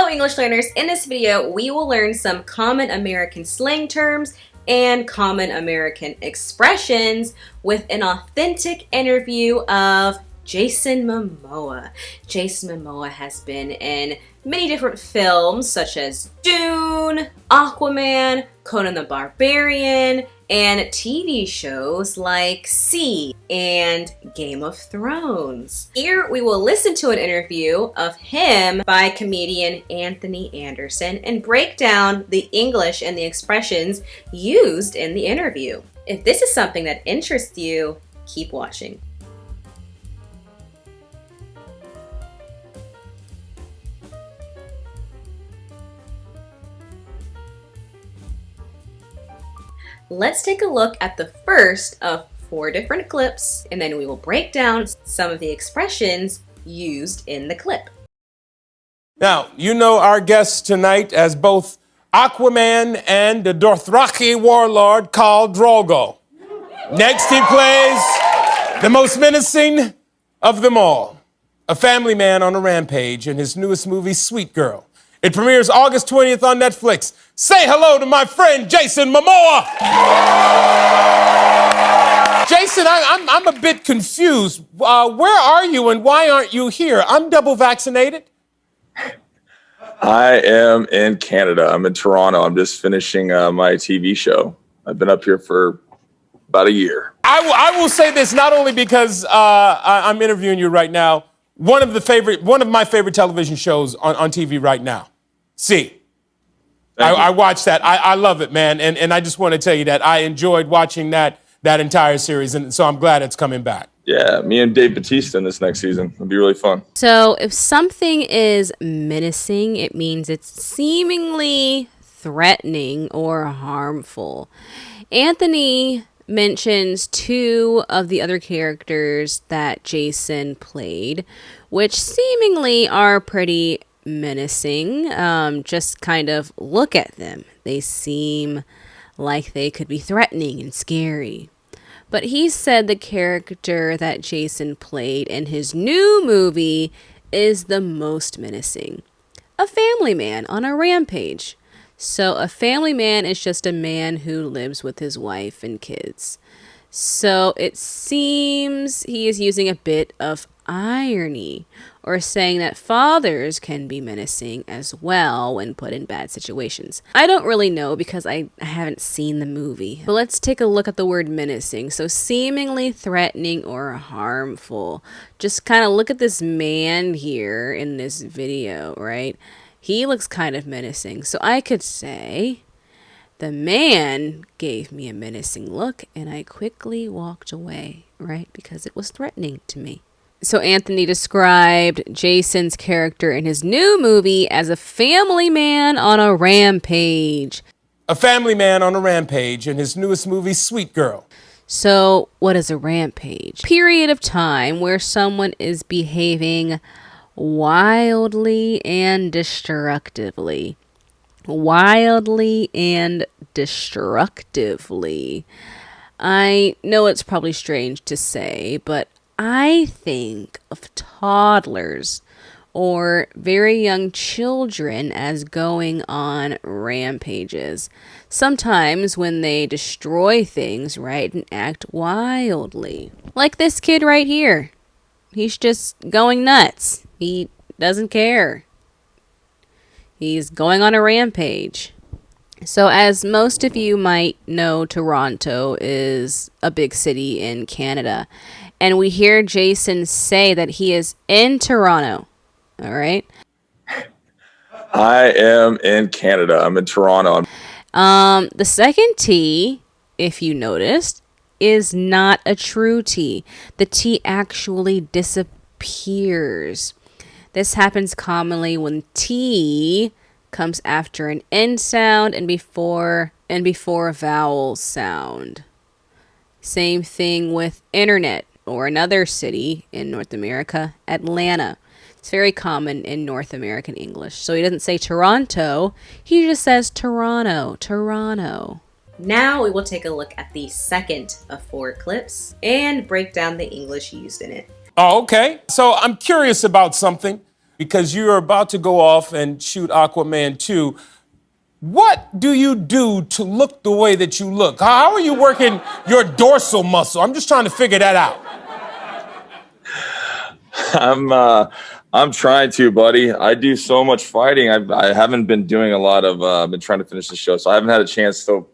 Hello English learners, in this video we will learn some common American slang terms and common American expressions with an authentic interview of Jason Momoa. Jason Momoa has been in many different films such as Dune, Aquaman, Conan the Barbarian, and TV shows like See and Game of Thrones. Here we will listen to an interview of him by comedian Anthony Anderson and break down the English and the expressions used in the interview. If this is something that interests you, keep watching. Let's take a look at the first of 4 different clips, and then we will break down some of the expressions used in the clip. Now, you know our guest tonight as both Aquaman and the Dothraki warlord Khal Drogo. Next, he plays the most menacing of them all, a family man on a rampage in his newest movie, Sweet Girl. It premieres August 20th on Netflix. Say hello to my friend, Jason Mamoa. Jason, I'm a bit confused. Where are you and why aren't you here? I'm double vaccinated. I am in Canada. I'm in Toronto. I'm just finishing my TV show. I've been up here for about a year. I will say this not only because I'm interviewing you right now. One of my favorite television shows on TV right now. See. I watched that. I love it, man. And I just want to tell you that I enjoyed watching that entire series. And so I'm glad it's coming back. Yeah, me and Dave Bautista in this next season. It'll be really fun. So if something is menacing, it means it's seemingly threatening or harmful. Anthony mentions 2 of the other characters that Jason played, which seemingly are pretty menacing. Just kind of look at them. They seem like they could be threatening and scary. But he said the character that Jason played in his new movie is the most menacing. A family man on a rampage. So a family man is just a man who lives with his wife and kids. So it seems he is using a bit of irony, or saying that fathers can be menacing as well when put in bad situations. I don't really know because I haven't seen the movie. But let's take a look at the word menacing. So seemingly threatening or harmful. Just kind of look at this man here in this video, right? He looks kind of menacing. So I could say, the man gave me a menacing look and I quickly walked away, right? Because it was threatening to me. So Anthony described Jason's character in his new movie as a family man on a rampage. A family man on a rampage in his newest movie, Sweet Girl. So what is a rampage? Period of time where someone is behaving wildly and destructively. Wildly and destructively. I know it's probably strange to say, but I think of toddlers or very young children as going on rampages. Sometimes when they destroy things, right, and act wildly. Like this kid right here. He's just going nuts. He doesn't care. He's going on a rampage. So as most of you might know, Toronto is a big city in Canada. And we hear Jason say that he is in Toronto. All right. I am in Canada. I'm in Toronto. The second T, if you noticed, is not a true T. The T actually disappears. This happens commonly when T comes after an N sound and before a vowel sound. Same thing with internet or another city in North America, Atlanta. It's very common in North American English. So he doesn't say Toronto, he just says Toronto, Toronto. Now we will take a look at the second of 4 clips and break down the English used in it. Oh, okay. So I'm curious about something. because you're about to go off and shoot Aquaman 2. What do you do to look the way that you look? How are you working your dorsal muscle? I'm just trying to figure that out. I'm trying to, buddy. I do so much fighting. I haven't been doing a lot of. I've been trying to finish the show, so I haven't had a chance to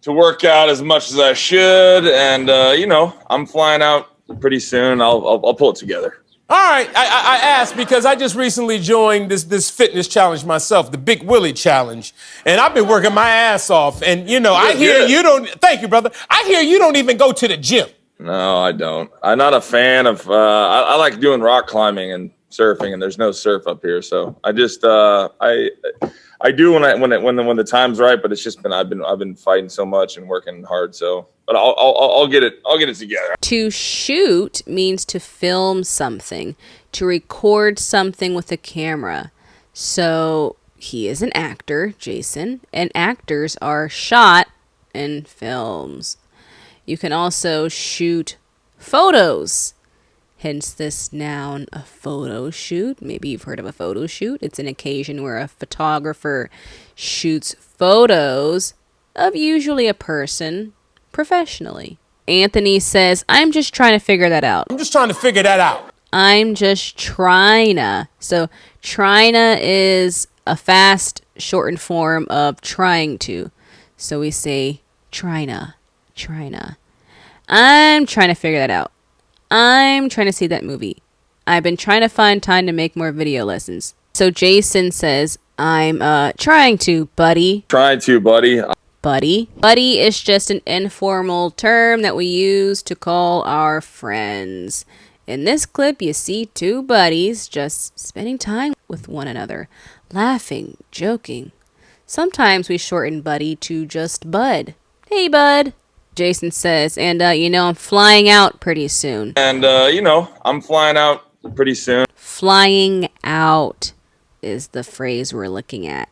work out as much as I should. And I'm flying out pretty soon. I'll pull it together. All right, I asked because I just recently joined this fitness challenge myself, the Big Willie Challenge, and I've been working my ass off. And I hear you don't. Thank you, brother. I hear you don't even go to the gym. No, I don't. I'm not a fan of. I like doing rock climbing and surfing, and there's no surf up here, so I just I do when the time's right. But it's just been I've been fighting so much and working hard. So, but I'll get it together. To shoot means to film something, to record something with a camera. So he is an actor, Jason, and actors are shot in films. You can also shoot photos, hence this noun, a photo shoot. Maybe you've heard of a photo shoot. It's an occasion where a photographer shoots photos of usually a person professionally. Anthony says, I'm just trying to figure that out. I'm just trying to figure that out. I'm just trying. So trying is a fast shortened form of trying to. So we say trying. I'm trying to figure that out. I'm trying to see that movie. I've been trying to find time to make more video lessons. So Jason says, I'm trying to, buddy. Trying to, buddy. Buddy. Buddy is just an informal term that we use to call our friends. In this clip, you see two buddies just spending time with one another, laughing, joking. Sometimes we shorten buddy to just bud. Hey, bud. Jason says, and I'm flying out pretty soon. And I'm flying out pretty soon. Flying out is the phrase we're looking at.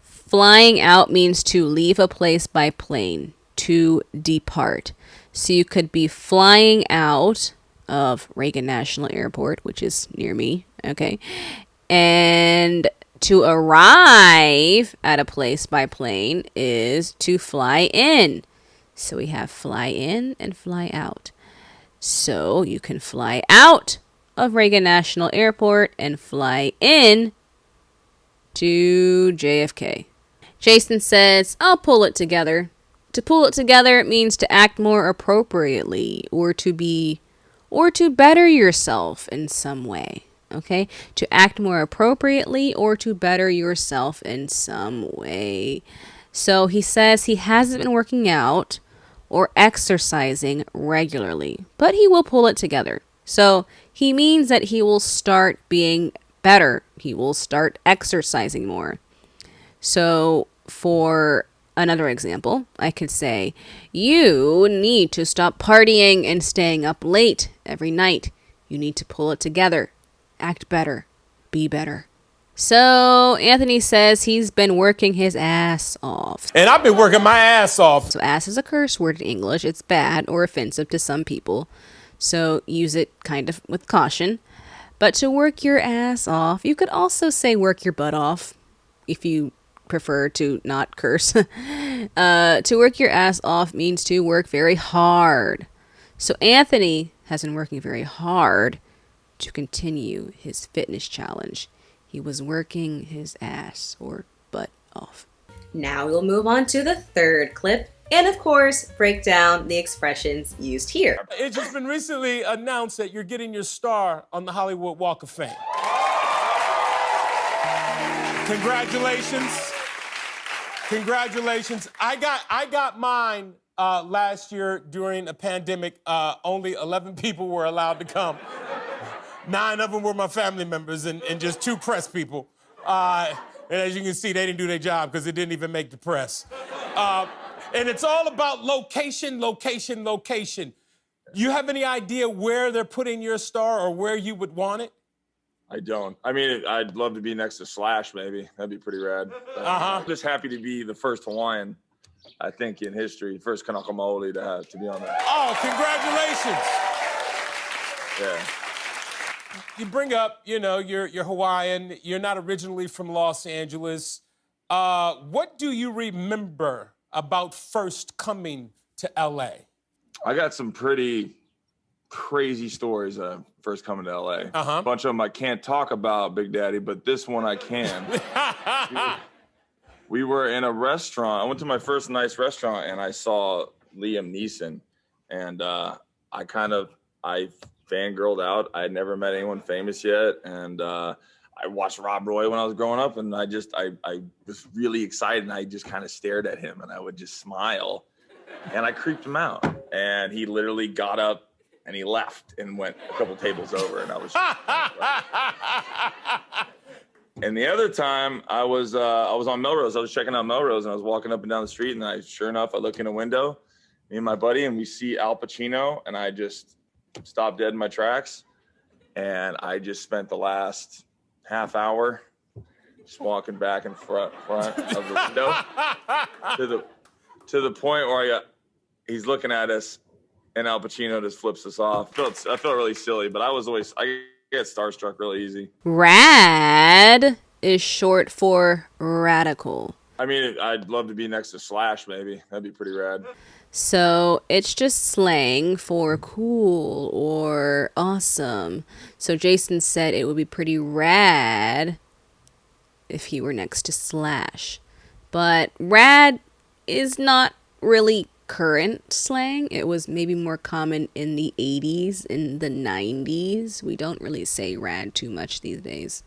Flying out means to leave a place by plane, to depart. So you could be flying out of Reagan National Airport, which is near me, okay? And to arrive at a place by plane is to fly in. So we have fly in and fly out. So you can fly out of Reagan National Airport and fly in to JFK. Jason says, I'll pull it together. To pull it together means to act more appropriately or to better yourself in some way. Okay? To act more appropriately or to better yourself in some way. So he says he hasn't been working out or exercising regularly, but he will pull it together. So he means that he will start being better. He will start exercising more. So for another example, I could say, you need to stop partying and staying up late every night. You need to pull it together. Act better. Be better. So Anthony says he's been working his ass off. And I've been working my ass off. So ass is a curse word in English. It's bad or offensive to some people. So use it kind of with caution. But to work your ass off, you could also say work your butt off if you prefer to not curse. To work your ass off means to work very hard. So Anthony has been working very hard to continue his fitness challenge. He was working his ass or butt off. Now we'll move on to the third clip and, of course, break down the expressions used here. It's just been recently announced that you're getting your star on the Hollywood Walk of Fame. Congratulations. Congratulations. I got mine last year during a pandemic. Only 11 people were allowed to come. 9 of them were my family members and just 2 press people. And as you can see, they didn't do their job because it didn't even make the press. And it's all about location, location, location. You have any idea where they're putting your star or where you would want it? I don't. I mean, I'd love to be next to Slash, maybe. That'd be pretty rad. I'm just happy to be the first Hawaiian, I think, in history, first Kanaka Maoli to be on that. Oh, congratulations. Yeah. You bring up, you're Hawaiian. You're not originally from Los Angeles. What do you remember about first coming to LA? I got some pretty crazy stories first coming to LA. A bunch of them I can't talk about, Big Daddy, but this one I can. We were in a restaurant. I went to my first nice restaurant and I saw Liam Neeson, and I fangirled out. I had never met anyone famous yet, and I watched Rob Roy when I was growing up, and I was really excited, and I just kind of stared at him, and I would just smile, and I creeped him out, and he literally got up and he left and went a couple tables over, and I was. And the other time I was on Melrose. I was checking out Melrose, and I was walking up and down the street, and sure enough, I look in a window, me and my buddy, and we see Al Pacino, and I just stopped dead in my tracks, and I just spent the last half hour just walking back and front of the window to the point where he's looking at us, and Al Pacino just flips us off. I felt really silly, but I get starstruck really easy. Rad is short for radical. I mean, I'd love to be next to Slash, maybe. That'd be pretty rad. So it's just slang for cool or awesome. So Jason said it would be pretty rad if he were next to Slash. But rad is not really current slang. It was maybe more common in the 80s, in the 90s. We don't really say rad too much these days.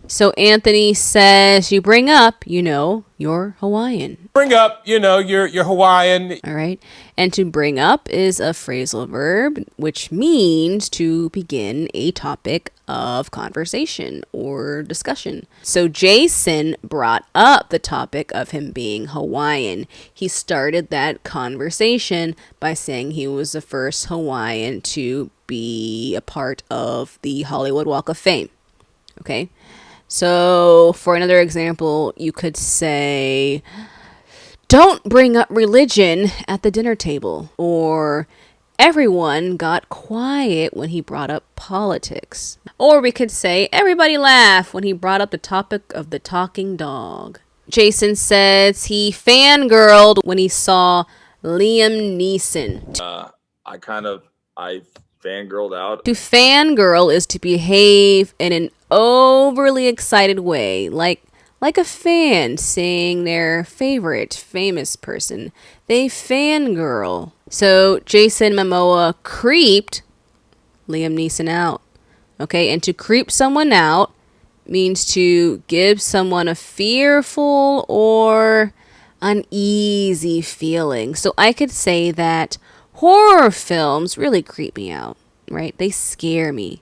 So Anthony says you bring up, you're Hawaiian. Bring up, you're Hawaiian. All right. And to bring up is a phrasal verb, which means to begin a topic of conversation or discussion. So Jason brought up the topic of him being Hawaiian. He started that conversation by saying he was the first Hawaiian to be a part of the Hollywood Walk of Fame. Okay. So, for another example, you could say, don't bring up religion at the dinner table. Or, everyone got quiet when he brought up politics. Or we could say, everybody laughed when he brought up the topic of the talking dog. Jason says he fangirled when he saw Liam Neeson. I fangirled out. To fangirl is to behave in an overly excited way, like a fan seeing their favorite famous person. They fangirl. So Jason Momoa creeped Liam Neeson out. Okay, and to creep someone out means to give someone a fearful or uneasy feeling. So I could say that horror films really creep me out, right? They scare me.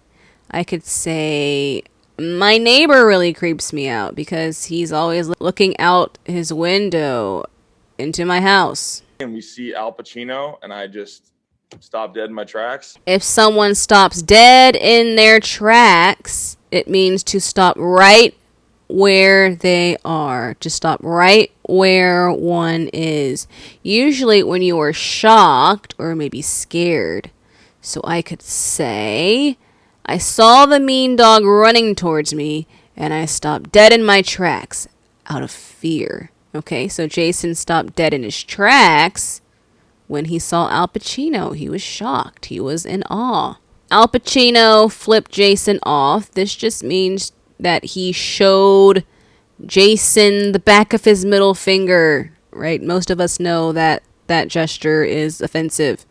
I could say my neighbor really creeps me out because he's always looking out his window into my house. And we see Al Pacino, and I just stop dead in my tracks. If someone stops dead in their tracks, it means to stop right where they are, to stop right where one is, usually when you are shocked or maybe scared. So I could say, I saw the mean dog running towards me and I stopped dead in my tracks out of fear. Okay, so Jason stopped dead in his tracks when he saw Al Pacino. He was shocked. He was in awe. Al Pacino flipped Jason off. This just means that he showed Jason the back of his middle finger, right? Most of us know that that gesture is offensive.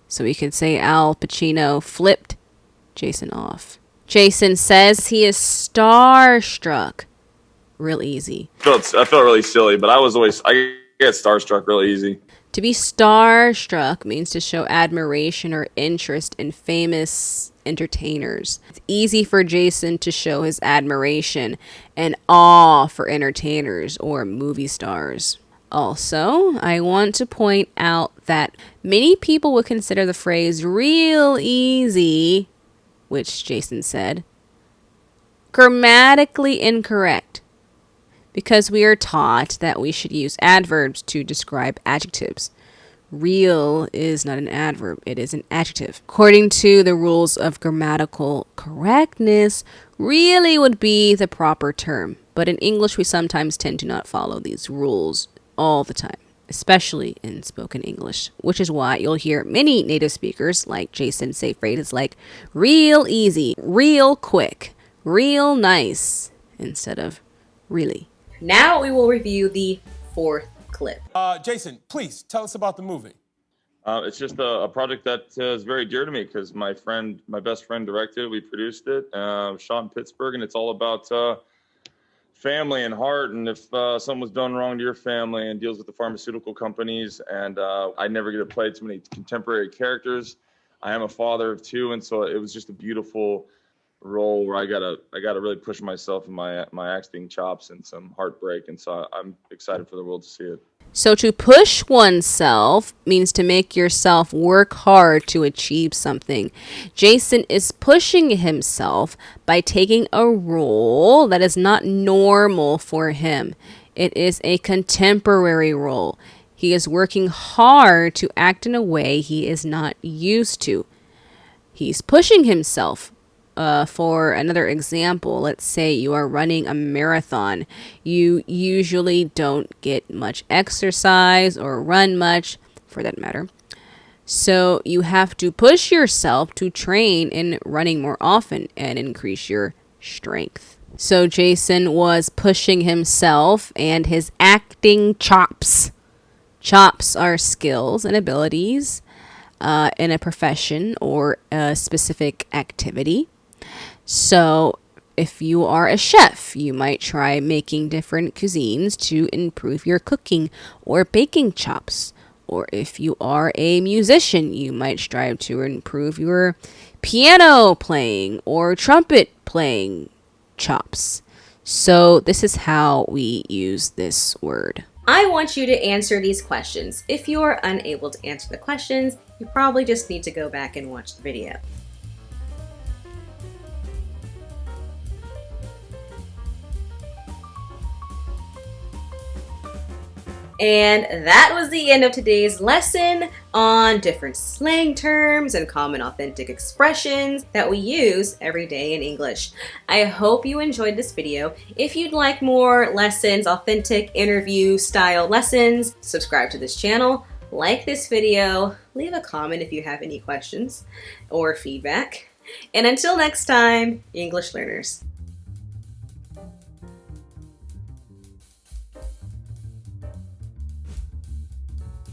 So we could say Al Pacino flipped Jason off. Jason says he is starstruck. Real easy. I felt really silly, but I get starstruck really easy. To be starstruck means to show admiration or interest in famous entertainers. It's easy for Jason to show his admiration and awe for entertainers or movie stars. Also, I want to point out that many people would consider the phrase real easy, which Jason said, grammatically incorrect, because we are taught that we should use adverbs to describe adjectives. Real is not an adverb, it is an adjective. According to the rules of grammatical correctness, really would be the proper term. But in English, we sometimes tend to not follow these rules all the time, especially in spoken English, which is why you'll hear many native speakers like Jason say phrases like real easy, real quick, real nice, instead of really. Now we will review the fourth clip. Jason, please tell us about the movie. It's just a project that is very dear to me because my best friend directed it. We produced it, shot in Pittsburgh, and it's all about family and heart. And if something was done wrong to your family, and deals with the pharmaceutical companies. And I never get to play too many contemporary characters. I am a father of two, and so it was just a beautiful role where I gotta really push myself in my acting chops and some heartbreak. And so I'm excited for the world to see it. So to push oneself means to make yourself work hard to achieve something. Jason is pushing himself by taking a role that is not normal for him. It is a contemporary role. He is working hard to act in a way he is not used to. He's pushing himself. For another example, let's say you are running a marathon. You usually don't get much exercise or run much, for that matter. So you have to push yourself to train in running more often and increase your strength. So Jason was pushing himself and his acting chops. Chops are skills and abilities in a profession or a specific activity. So if you are a chef, you might try making different cuisines to improve your cooking or baking chops. Or if you are a musician, you might strive to improve your piano playing or trumpet playing chops. So this is how we use this word. I want you to answer these questions. If you are unable to answer the questions, you probably just need to go back and watch the video. And that was the end of today's lesson on different slang terms and common authentic expressions that we use every day in English. I hope you enjoyed this video. If you'd like more lessons, authentic interview style lessons, subscribe to this channel, like this video, leave a comment if you have any questions or feedback. And until next time, English learners.